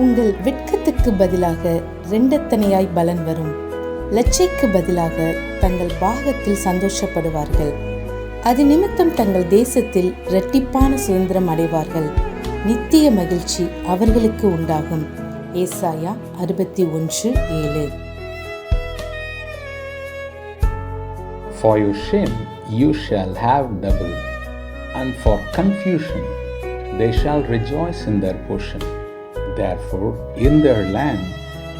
உங்கள் வெட்கத்துக்கு பதிலாக இரண்டத்தனையாய் பலன் வரும். லட்சைக்கு பதிலாக தங்கள் பாகத்தில் சந்தோஷப்படுவார்கள். அது நிமித்தம் தங்கள் தேசத்தில் இரட்டிப்பான சுதந்திரம் அடைவார்கள். நித்திய மகிழ்ச்சி அவர்களுக்கு உண்டாகும். ஏசாயா 61:7. For your shame you shall have double, and for confusion they shall rejoice in their portion. Therefore in their land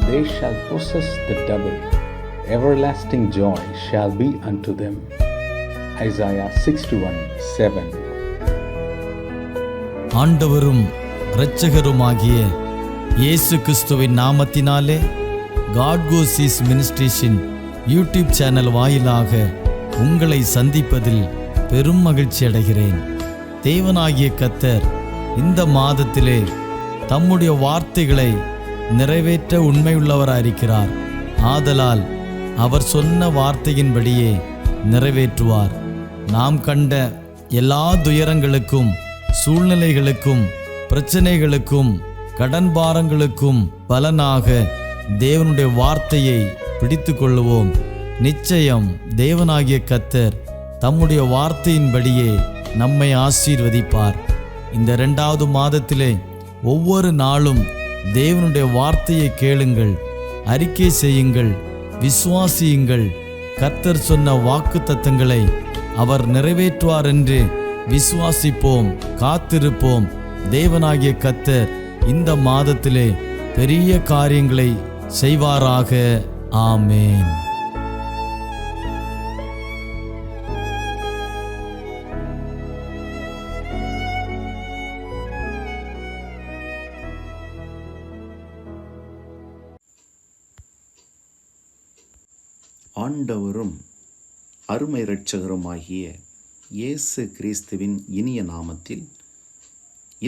they shall possess the double. Everlasting joy shall be unto them. Isaiah 61:7. ஆண்டவரும் இரட்சகருமாகிய இயேசு கிறிஸ்துவின் நாமத்தினாலே God கோஸ் ministration YouTube channel வாயிலாக உங்களை சந்திப்பதில் பெரும் மகிழ்ச்சி அடைகிறேன். தேவனாகிய கர்த்தர் இந்த மாதத்திலே தம்முடைய வார்த்தைகளை நிறைவேற்ற உண்மையுள்ளவராயிருக்கிறார். ஆதலால் அவர் சொன்ன வார்த்தையின்படியே நிறைவேற்றுவார். நாம் கண்ட எல்லா துயரங்களுக்கும், சூழ்நிலைகளுக்கும், பிரச்சனைகளுக்கும், கடன் பாரங்களுக்கும் பலனாக தேவனுடைய வார்த்தையை பிடித்து கொள்ளுவோம். நிச்சயம் தேவனாகிய கர்த்தர் தம்முடைய வார்த்தையின்படியே நம்மை ஆசீர்வதிப்பார். இந்த 2வது மாதத்திலே ஒவ்வொரு நாளும் தேவனுடைய வார்த்தையை கேளுங்கள், அறிக்கை செய்யுங்கள், விசுவாசியுங்கள். கர்த்தர் சொன்ன வாக்குத்தத்தங்களை அவர் நிறைவேற்றுவார் என்று விசுவாசிப்போம், காத்திருப்போம். தேவனாகிய கர்த்தர் இந்த மாதத்திலே பெரிய காரியங்களை செய்வாராக. ஆமேன். ஆண்டவரும் அருமை இரட்சகருமாகிய இயேசு கிறிஸ்துவின் இனிய நாமத்தில்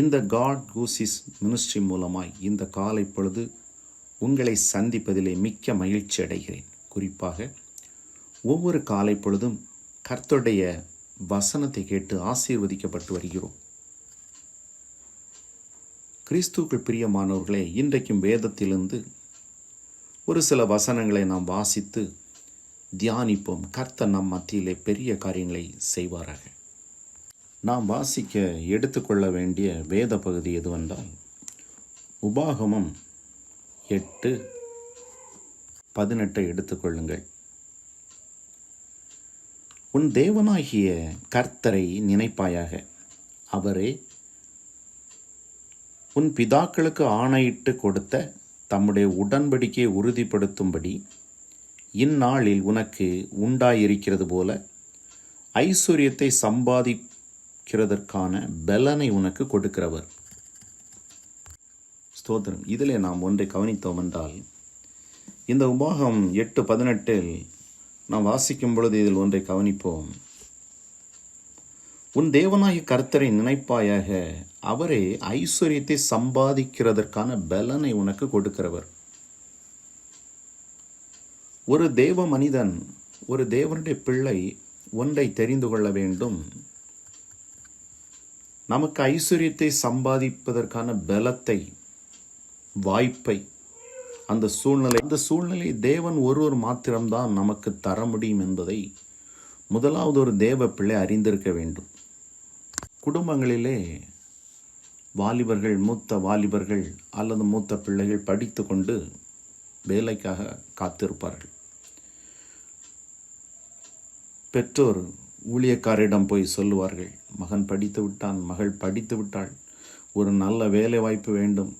இந்த காட் கோஸ் மினிஸ்ட்ரி மூலமாய் இந்த காலை பொழுது உங்களை சந்திப்பதிலே மிக்க மகிழ்ச்சி அடைகிறேன். குறிப்பாக ஒவ்வொரு காலை பொழுதும் கர்த்தருடைய வசனத்தை கேட்டு ஆசீர்வதிக்கப்பட்டு வருகிறோம். கிறிஸ்துவுக்குள் பிரியமானவர்களே, இன்றைக்கும் வேதத்திலிருந்து ஒரு சில வசனங்களை நாம் வாசித்து தியானிப்போம். கர்த்தர் நம் மத்தியிலே பெரிய காரியங்களை செய்வாராக. நாம் வாசிக்க எடுத்துக்கொள்ள வேண்டிய வேத பகுதி எதுவென்றால் உபாகமம் 8:18 எடுத்துக்கொள்ளுங்கள். உன் தேவனாகிய கர்த்தரை நினைப்பாயாக. அவரே உன் பிதாக்களுக்கு ஆணையிட்டு கொடுத்த தம்முடைய உடன்படிக்கையை உறுதிப்படுத்தும்படி இந்நாளில் உனக்கு உண்டாயிருக்கிறது போல ஐஸ்வர்யத்தை சம்பாதிக்கிறதற்கான பலனை உனக்கு கொடுக்கிறவர். ஸ்தோத்திரம். இதிலே நாம் ஒன்றை கவனித்தோம் என்றால், இந்த உபாகம் 8:18 நாம் வாசிக்கும் பொழுது இதில் ஒன்றை கவனிப்போம். உன் தேவனாகிய கர்த்தரை நினைப்பாயாக. அவரே ஐஸ்வர்யத்தை சம்பாதிக்கிறதற்கான பலனை உனக்கு கொடுக்கிறவர். ஒரு தேவ மனிதன், ஒரு தேவனுடைய பிள்ளை ஒன்றை தெரிந்து கொள்ள வேண்டும். நமக்கு ஐஸ்வர்யத்தை சம்பாதிப்பதற்கான பலத்தை, வாய்ப்பை, அந்த சூழ்நிலை தேவன் ஒருவர் மாத்திரம்தான் நமக்கு தர முடியும் என்பதை முதலாவது ஒரு தேவ பிள்ளை அறிந்திருக்க வேண்டும். குடும்பங்களிலே வாலிபர்கள், மூத்த வாலிபர்கள் அல்லது மூத்த பிள்ளைகள் படித்து கொண்டு வேலைக்காக காத்திருப்பார்கள். பெற்றோர் ஊழியக்காரிடம் போய் சொல்லுவார்கள், மகன் படித்து விட்டான், மகள் படித்து விட்டாள், ஒரு நல்ல வேலை வாய்ப்பு வேண்டும்.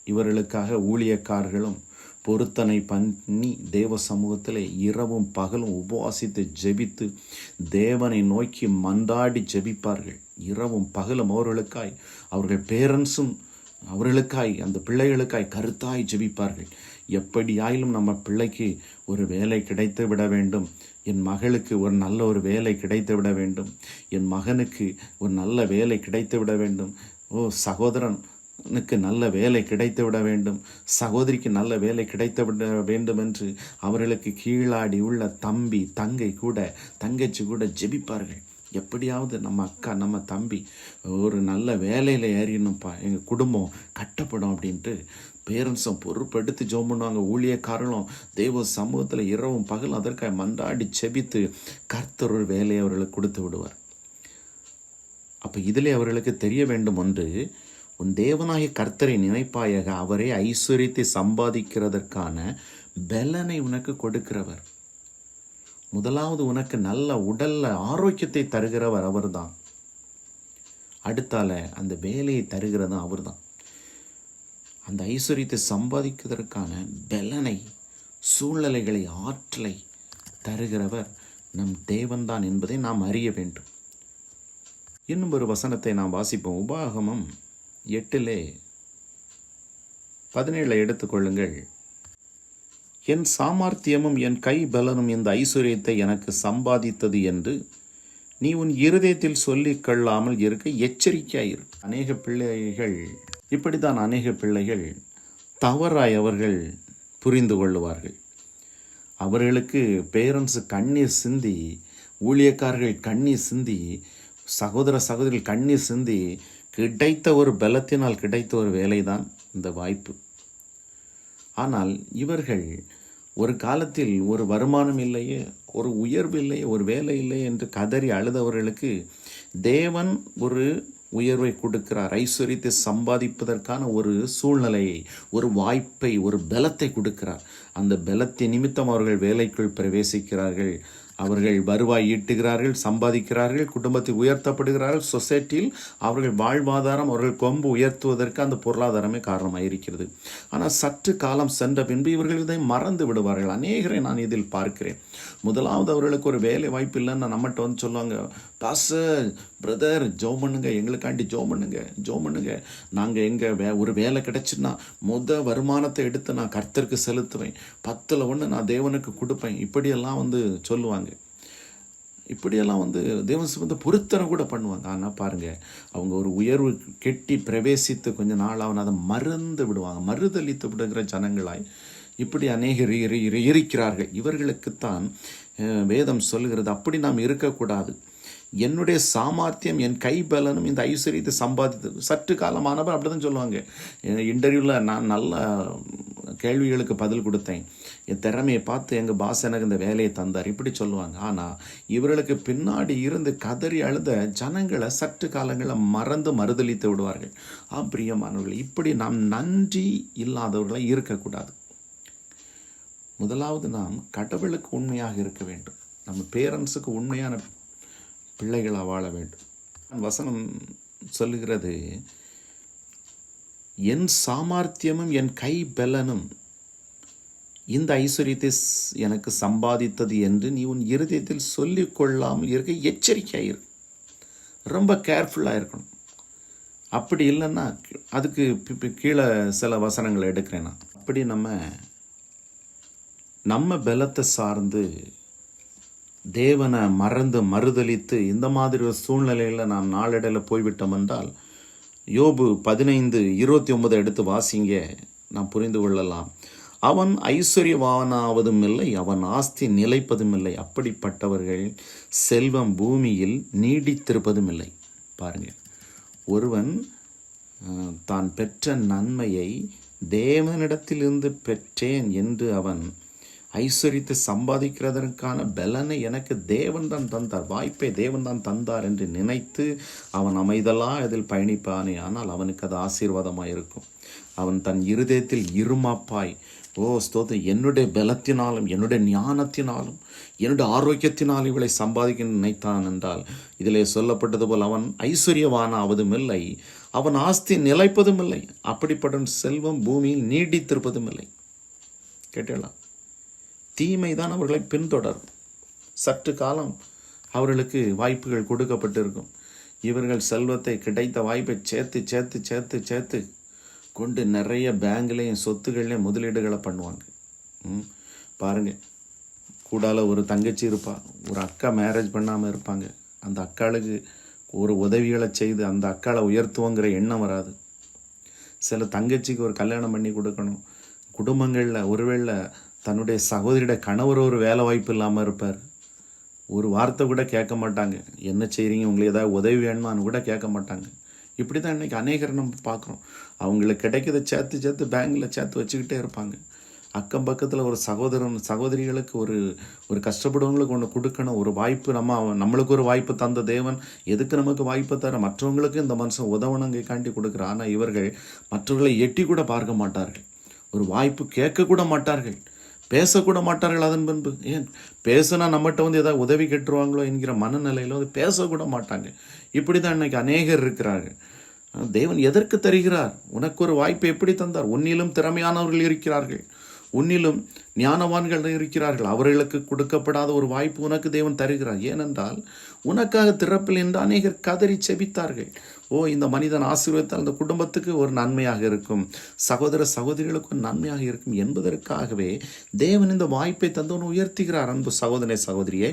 இவர்களுக்காக ஊழியக்காரர்களும் பொருத்தனை பண்ணி தேவ சமூகத்தில் இரவும் பகலும் உபவாசித்து ஜெபித்து தேவனை நோக்கி மன்றாடி ஜெபிப்பார்கள். இரவும் பகலும் அவர்களுக்காய், அவர்கள் பேரண்ட்ஸும் அவர்களுக்காய், அந்த பிள்ளைகளுக்காய் கருத்தாய் ஜெபிப்பார்கள். எப்படியாயிலும் நம்ம பிள்ளைக்கு ஒரு வேலை கிடைத்து விட வேண்டும், என் மகளுக்கு ஒரு நல்ல ஒரு வேலை கிடைத்து விட வேண்டும், என் மகனுக்கு ஒரு நல்ல வேலை கிடைத்து விட வேண்டும், சகோதரனுக்கு நல்ல வேலை கிடைத்து விட வேண்டும், சகோதரிக்கு நல்ல வேலை கிடைத்து விட வேண்டும் என்று அவர்களுக்கு கீழாடி உள்ள தம்பி, தங்கச்சி கூட ஜெபிப்பார்கள். எப்படியாவது நம்ம அக்கா நம்ம தம்பி ஒரு நல்ல வேலையில் ஏறிடணும்ப்பா, எங்கள் குடும்பம் கட்டப்படும் அப்படின்ட்டு பேரண்ட்ஸும் பொறுப்பெடுத்து ஜெபம் பண்ணுவாங்க. ஊழியக்காரர்களும் தெய்வ சமூகத்தில் இரவும் பகலும் அதற்காக மன்றாடி செபித்து கர்த்தர் ஒரு வேலையை அவர்களுக்கு கொடுத்து விடுவார். அப்போ இதிலே அவர்களுக்கு தெரிய வேண்டும் ஒன்று, உன் தேவனாகிய கர்த்தரை நினைப்பாயாக, அவரே ஐஸ்வர்யத்தை சம்பாதிக்கிறதற்கான பலனை உனக்கு கொடுக்கிறவர். முதலாவது உனக்கு நல்ல உடல்ல ஆரோக்கியத்தை தருகிறவர் அவர்தான். அடுத்தால அந்த வேலையை தருகிறதும் அவர்தான். அந்த ஐஸ்வர்யத்தை சம்பாதிக்கிறதற்கான பலனை, சூழ்நிலைகளை, ஆற்றலை தருகிறவர் நம் தேவன்தான் என்பதை நாம் அறிய வேண்டும். இன்னும் ஒரு வசனத்தை நாம் வாசிப்போம். உபாகமம் 8:17 எடுத்துக்கொள்ளுங்கள். என் சாமர்த்தியமும் என் கை பலனும் இந்த ஐஸ்வர்யத்தை எனக்கு சம்பாதித்தது என்று நீ உன் இருதயத்தில் சொல்லிக் கொள்ளாமல் இருக்க எச்சரிக்கையாயிரு. அநேக பிள்ளைகள் இப்படித்தான், அநேக பிள்ளைகள் தவறாய் அவர்கள் புரிந்து கொள்ளுவார்கள். அவர்களுக்கு பேரண்ட்ஸ் கண்ணீர் சிந்தி, ஊழியக்காரர்கள் கண்ணீர் சிந்தி, சகோதர சகோதரிகள் கண்ணீர் சிந்தி கிடைத்த ஒரு பலத்தினால் கிடைத்த ஒரு வேலைதான் இந்த வாய்ப்பு. ஆனால் இவர்கள் ஒரு காலத்தில் ஒரு வருமானம் இல்லையே, ஒரு உயர்வு இல்லையே, ஒரு வேலை இல்லையே என்று கதறி அழுதவர்களுக்கு தேவன் ஒரு உயர்வை கொடுக்கிறார். ஐஸ்வர்யத்தை சம்பாதிப்பதற்கான ஒரு சூழ்நிலையை, ஒரு வாய்ப்பை, ஒரு பலத்தை கொடுக்கிறார். அந்த பலத்தை நிமித்தம் அவர்கள் வேலைக்குள் பிரவேசிக்கிறார்கள். அவர்கள் வருவாய் ஈட்டுகிறார்கள், சம்பாதிக்கிறார்கள், குடும்பத்தில் உயர்த்தப்படுகிறார்கள். சொசைட்டியில் அவர்கள் வாழ்வாதாரம், அவர்கள் கொம்பு உயர்த்துவதற்கு அந்த பொருளாதாரமே காரணமாக இருக்கிறது. ஆனால் சற்று காலம் சென்ற பின்பு இவர்கள் இதை மறந்து விடுவார்கள். அநேகரை நான் இதில் பார்க்கிறேன். முதலாவது அவர்களுக்கு ஒரு வேலை வாய்ப்பு இல்லைன்னு நம்மகிட்ட வந்து சொல்லுவாங்க, பாஸ்டர் பிரதர் ஜெபம் பண்ணுங்க, எங்களுக்காண்டி ஜெபம் பண்ணுங்க. நாங்கள் எங்கள் ஒரு வேலை கிடைச்சுன்னா வருமானத்தை எடுத்து நான் கர்த்தருக்கு செலுத்துவேன், 10ல் 1 நான் தேவனுக்கு கொடுப்பேன். இப்படியெல்லாம் வந்து சொல்லுவாங்க. இப்படியெல்லாம் வந்து தேவன் வந்து பொருத்தனை கூட பண்ணுவாங்க. ஆனால் பாருங்கள், அவங்க ஒரு உயர்வு கெட்டி பிரவேசித்து கொஞ்ச நாள் அவன் அதை மறந்து விடுவாங்க. மறுதளித்து விடுகிற ஜனங்களாய் இப்படி அநேகர் இருக்கிறார்கள். இவர்களுக்குத்தான் வேதம் சொல்கிறது, அப்படி நாம் இருக்கக்கூடாது. என்னுடைய சாமர்த்தியம், என் கை பலனும் இந்த ஐஸ்வர்யத்தை சம்பாதித்தது. சற்று காலமானவர் அப்படி தான் சொல்லுவாங்க. இன்டர்வியூவில் நான் நல்ல கேள்விகளுக்கு பதில் கொடுத்தேன், என் திறமையை பார்த்து எங்கள் பாஸ் எனக்கு இந்த வேலையை தந்தார், இப்படி சொல்லுவாங்க. ஆனால் இவர்களுக்கு பின்னாடி இருந்து கதறி அழுத ஜனங்களை சற்று காலங்களில் மறுதளித்து விடுவார்கள். பிரியமானவர்கள், இப்படி நாம் நன்றி இல்லாதவர்களை இருக்கக்கூடாது. முதலாவது நாம் கடவுளுக்கு உண்மையாக இருக்க வேண்டும். நம்ம பேரண்ட்ஸுக்கு உண்மையான பிள்ளைகளாக வாழ வேண்டும். வசனம் சொல்லுகிறது, என் சாமர்த்தியமும் என் கை பலனும் இந்த ஐஸ்வர்யத்தை எனக்கு சம்பாதித்தது என்று நீ உன் இருதயத்தில் சொல்லிக் கொள்ளாமல் இருக்க எச்சரிக்கையாக இருக்கு. ரொம்ப கேர்ஃபுல்லாக இருக்கணும். அப்படி இல்லைன்னா அதுக்கு கீழே சில வசனங்களை எடுக்கிறேன் நான். அப்படி நம்ம பலத்தை சார்ந்து தேவனை மறந்து மறுதளித்து இந்த மாதிரி ஒரு சூழ்நிலையில் நாம் நாளடைவில் போய்விட்டோம் என்றால், யோபு 15:29 எடுத்து வாசிங்க, நாம் புரிந்து கொள்ளலாம். அவன் ஐஸ்வர்யவானாவதும் இல்லை, அவன் ஆஸ்தி நிலைப்பதும் இல்லை. அப்படிப்பட்டவர்கள் செல்வம் பூமியில் நீடித்திருப்பதும் இல்லை. பாருங்கள், ஒருவன் தான் பெற்ற நன்மையை தேவனிடத்திலிருந்து பெற்றேன் என்று அவன் ஐஸ்வர்யத்தை சம்பாதிக்கிறதற்கான பலனை எனக்கு தேவன் தான் தந்தார், வாய்ப்பை தேவன் தான் தந்தார் என்று நினைத்து அவன் அமைதலாக அதில் பயணிப்பானே, ஆனால் அவனுக்கு அது ஆசீர்வாதமாக இருக்கும். அவன் தன் இருதயத்தில் இருமாப்பாய், ஸ்தோத்திரம், என்னுடைய பலத்தினாலும் என்னுடைய ஞானத்தினாலும் என்னுடைய ஆரோக்கியத்தினாலும் இவளை சம்பாதிக்க நினைத்தான் என்றால், இதிலே சொல்லப்பட்டது போல் அவன் ஐஸ்வர்யவானாவதும் இல்லை, அவன் ஆஸ்தி நிலைப்பதும் இல்லை. அப்படிப்பட்ட செல்வம் பூமியில் நீடித்திருப்பதும் இல்லை. கேட்டலாம், தீமை தான் அவர்களை பின்தொடரும். சற்று காலம் அவர்களுக்கு வாய்ப்புகள் கொடுக்கப்பட்டிருக்கும். இவர்கள் செல்வத்தை, கிடைத்த வாய்ப்பை சேர்த்து சேர்த்து சேர்த்து சேர்த்து கொண்டு நிறைய பேங்க்லேயும் சொத்துக்கள்லேயும் முதலீடுகளை பண்ணுவாங்க. பாருங்கள், கூடால ஒரு தங்கச்சி இருப்பா, ஒரு அக்கா மேரேஜ் பண்ணாமல் இருப்பாங்க. அந்த அக்காளுக்கு ஒரு உதவிகளை செய்து அந்த அக்காளை உயர்த்துவோங்கிற எண்ணம் வராது. சில தங்கச்சிக்கு ஒரு கல்யாணம் பண்ணி கொடுக்கணும். குடும்பங்களில் ஒருவேளை தன்னுடைய சகோதரியோட கணவர் ஒரு வேலை வாய்ப்பு இல்லாமல் இருப்பார். ஒரு வார்த்தை கூட கேட்க மாட்டாங்க. என்ன செய்கிறீங்க, உங்களுக்கு ஏதாவது உதவி வேணுமான்னு கூட கேட்க மாட்டாங்க. இப்படி தான் இன்றைக்கி அநேகரை நம்ம பார்க்குறோம். அவங்களுக்கு கிடைக்கிறத சேர்த்து பேங்கில் சேர்த்து வச்சுக்கிட்டே இருப்பாங்க. அக்கம் பக்கத்தில் ஒரு சகோதரிகளுக்கு ஒரு கஷ்டப்படுறவங்களுக்கு ஒன்று கொடுக்கணும், ஒரு வாய்ப்பு, நம்மளுக்கு ஒரு வாய்ப்பு தந்த தேவன் எதுக்கு நமக்கு வாய்ப்பு தர, மற்றவங்களுக்கு இந்த மனுஷன் உதவணுங்காண்டி கொடுக்குறான். ஆனால் இவர்கள் மற்றவர்களை எட்டி கூட பார்க்க மாட்டார்கள், ஒரு வாய்ப்பு கேட்க கூட மாட்டார்கள், பேசக்கூட மாட்டார்கள். அதன் பின்பு ஏன் பேசுனா நம்மகிட்ட ஏதாவது உதவி கேட்டுருவாங்களோ என்கிற மனநிலையில பேசக்கூட மாட்டாங்க. இப்படி தான் இன்னைக்கு அநேகர் இருக்கிறார்கள். தேவன் எதற்கு தருகிறார்? உனக்கு ஒரு வாய்ப்பை எப்படி தந்தார்? உன்னிலும் திறமையானவர்கள் இருக்கிறார்கள், உன்னிலும் ஞானவான்கள் இருக்கிறார்கள். அவர்களுக்கு கொடுக்கப்படாத ஒரு வாய்ப்பு உனக்கு தேவன் தருகிறார். ஏனென்றால் உனக்காக திறப்பில் என்று அநேகர் கதறி செபித்தார்கள். இந்த மனிதன் ஆசீர்வதித்தால் அந்த குடும்பத்துக்கு ஒரு நன்மையாக இருக்கும், சகோதர சகோதரிகளுக்கு நன்மையாக இருக்கும் என்பதற்காகவே தேவன் இந்த வாய்ப்பை தந்தவன் உயர்த்துகிறார். அன்பு சகோதரனே சகோதரியே,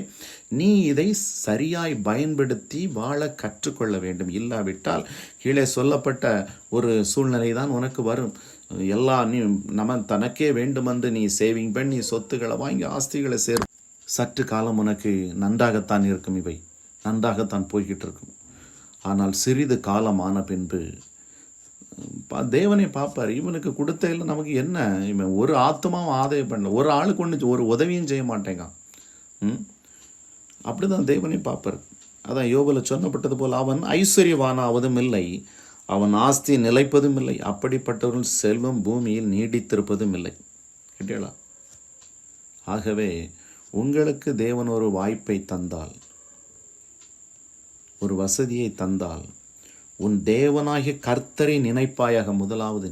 நீ இதை சரியாய் பயன்படுத்தி வாழ கற்றுக்கொள்ள வேண்டும். இல்லாவிட்டால் கீழே சொல்லப்பட்ட ஒரு சூழ்நிலை தான் உனக்கு வரும். நீ தனக்கே வேண்டுமென்று நீ சேவிங் பண்ணி சொத்துக்களை வாங்கி ஆஸ்திகளை சேரும். சற்று காலம் உனக்கு நன்றாகத்தான் இருக்கும், இவை நன்றாகத்தான் போய்கிட்டு இருக்கும். ஆனால் சிறிது காலம் ஆன பின்பு தேவனை பார்ப்பார். இவனுக்கு கொடுத்ததில் நமக்கு என்ன, இவன் ஒரு ஆத்மாவும் ஆதாயம் பண்ண, ஒரு ஆளுக்கு ஒன்று ஒரு உதவியும் செய்ய மாட்டேங்கான். அப்படிதான் தேவனை பார்ப்பார். அதான் யோபுல சொல்லப்பட்டது போல், அவன் ஐஸ்வர்யவானாவதும் இல்லை, அவன் ஆஸ்தி நிலைப்பதும் இல்லை, அப்படிப்பட்டவர்கள் செல்வம் பூமியில் நீடித்திருப்பதும் இல்லை. கேட்டீங்களா? ஆகவே உங்களுக்கு தேவன் ஒரு வாய்ப்பை தந்தால், ஒரு வசதியை தந்தால், உன் தேவனாகிய கர்த்தரை நினைப்பாயாக. முதலாவது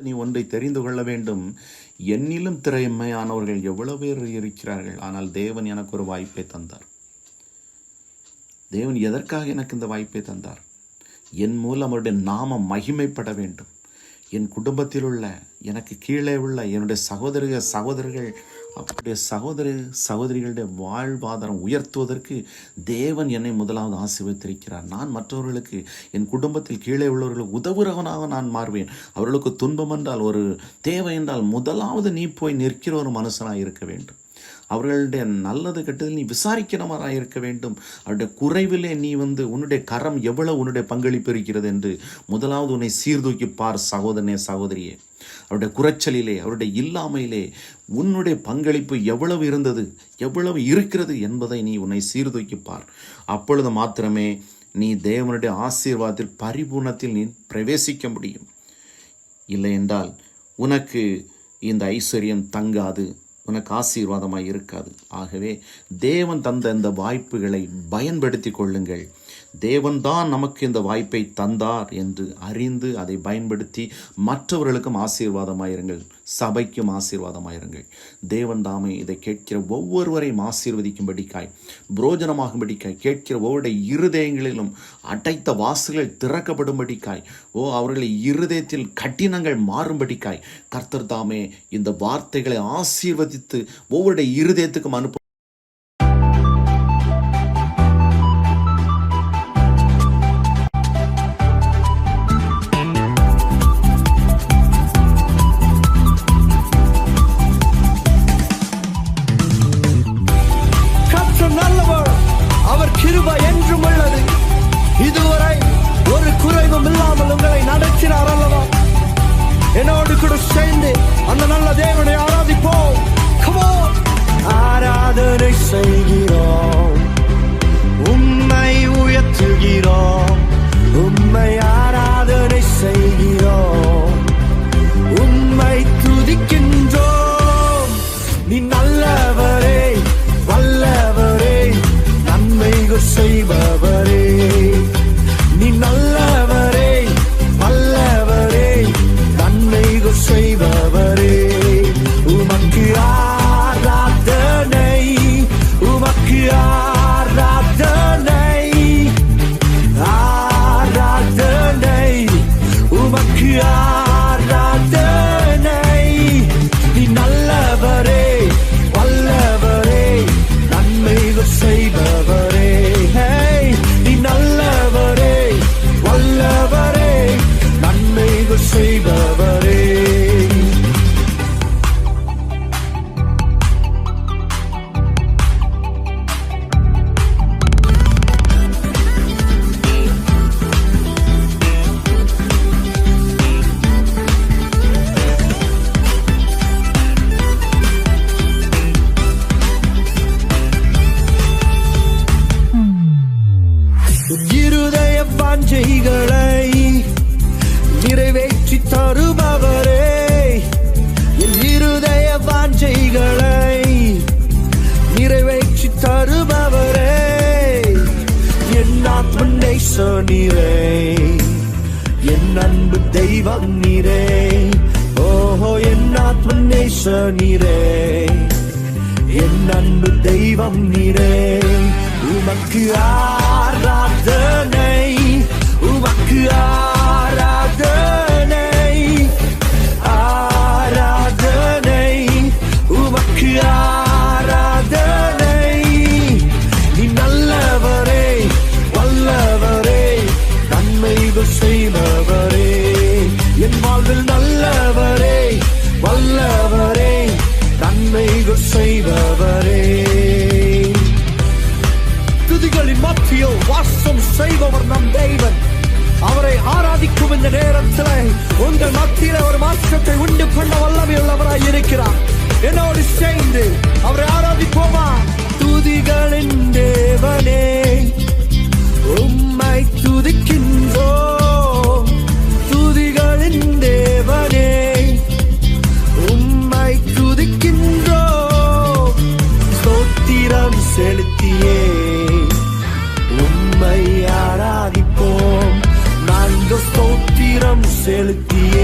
நீ ஒன்றை தெரிந்து கொள்ள வேண்டும். என்னிலும் திறமையானவர்கள் எவ்வளவு பேர் இருக்கிறார்கள். ஆனால் தேவன் எனக்கு ஒரு வாய்ப்பை தந்தார். தேவன் எதற்காக எனக்கு இந்த வாய்ப்பை தந்தார்? என் மூலம் அவருடைய நாமம் மகிமைப்பட வேண்டும். என் குடும்பத்தில் உள்ள, எனக்கு கீழே உள்ள என்னுடைய சகோதரர்கள் அவருடைய சகோதரிகளுடைய வாழ்வாதாரம் உயர்த்துவதற்கு தேவன் என்னை முதலாவது ஆசீர்வதித்திருக்கிறார். நான் மற்றவர்களுக்கு, என் குடும்பத்தில் கீழே உள்ளவர்களுக்கு உதவுறவனாக நான் மாறுவேன். அவர்களுக்கு துன்பம் என்றால், ஒரு தேவை என்றால் முதலாவது நீ போய் நிற்கிற ஒரு மனுஷனாக இருக்க வேண்டும். அவர்களுடைய நல்லது கெட்டதில் நீ விசாரிக்கிறவராக இருக்க வேண்டும். அவருடைய குறைவிலே நீ உன்னுடைய கரம் எவ்வளவு உன்னுடைய பங்களிப்பு இருக்கிறது என்று முதலாவது உன்னை சீர்தூக்கி பார் சகோதரனே சகோதரியே. அவருடைய குறைச்சலிலே, அவருடைய இல்லாமையிலே உன்னுடைய பங்களிப்பு எவ்வளவு இருந்தது, எவ்வளவு இருக்கிறது என்பதை நீ உன்னை சீர்தூக்கி பார். அப்பொழுது மாத்திரமே நீ தேவனுடைய ஆசீர்வாதத்தில் பரிபூர்ணத்தில் நீ பிரவேசிக்க முடியும். இல்லை என்றால் உனக்கு இந்த ஐஸ்வர்யம் தங்காது, உனக்கு ஆசீர்வாதமாய் இருக்காது. ஆகவே தேவன் தந்த இந்த வாய்ப்புகளை பயன்படுத்தி கொள்ளுங்கள். தேவன் தான் நமக்கு இந்த வாய்ப்பை தந்தார் என்று அறிந்து அதை பயன்படுத்தி மற்றவர்களுக்கும் ஆசீர்வாதமாயிருங்கள், சபைக்கும் ஆசீர்வாதமாயிருங்கள். தேவன் தாமே இதை கேட்கிற ஒவ்வொருவரையும் ஆசீர்வதிக்கும்படிக்காய், புரோஜனமாகும்படிக்காய், கேட்கிற ஒவ்வொருடைய இருதயங்களிலும் அடைத்த வாசல்கள் திறக்கப்படும்படிக்காய், அவர்களை இருதயத்தில் கட்டினங்கள் மாறும்படிக்காய் கர்த்தர் தாமே இந்த வார்த்தைகளை ஆசீர்வதித்து ஒவ்வொருடைய இருதயத்துக்கும் அனுப்ப. இதுவரை ஒரு குறைவும் இல்லாமல் உங்களை நடத்தினார் அல்லவா? என்னோடு கூட சேர்ந்து அந்த நல்ல தேவனை ஆராதிப்போம். Come on. ஆராதனை நீரே, என் அன்பு தெய்வம் நீரே. ஓஹோ என் ஆத்ம நேச நீரே, என் அன்பு தெய்வம் நீரே. உமக்கு ஆராதனை, உமக்கு ஆராதனை, ஆராதனை, உமக்கு ஆராதனை. நீ நல்லவரே, வல்லவரே, நன்மைகள் செய்பவரே, என் வாழ்வில் நல்லவரே, வல்லவரே, நன்மைகள் செய்பவரே. துதிகளின் மத்தியில் வாசம் செய்பவர் நம் தேவன். அவரை ஆராதிக்கும் இந்த நேரத்தில் உங்கள் மத்தியில் ஒரு மாற்றத்தை உண்டு பண்ண வல்லமையுள்ளவராய் இருக்கிறார். என்னோடு சேர்ந்து அவரை ஆராதிப்போமா? துதிகளின் தேவனே, உம்மை துதிக்கின்றோம். துதிகளின் தேவனே, உம்மை துதிக்கின்றோம். ஸ்தோத்திரம் செலுத்தியே உம்மை ஆராதிப்போம். நாங்கள் ஸ்தோத்திரம் செலுத்தியே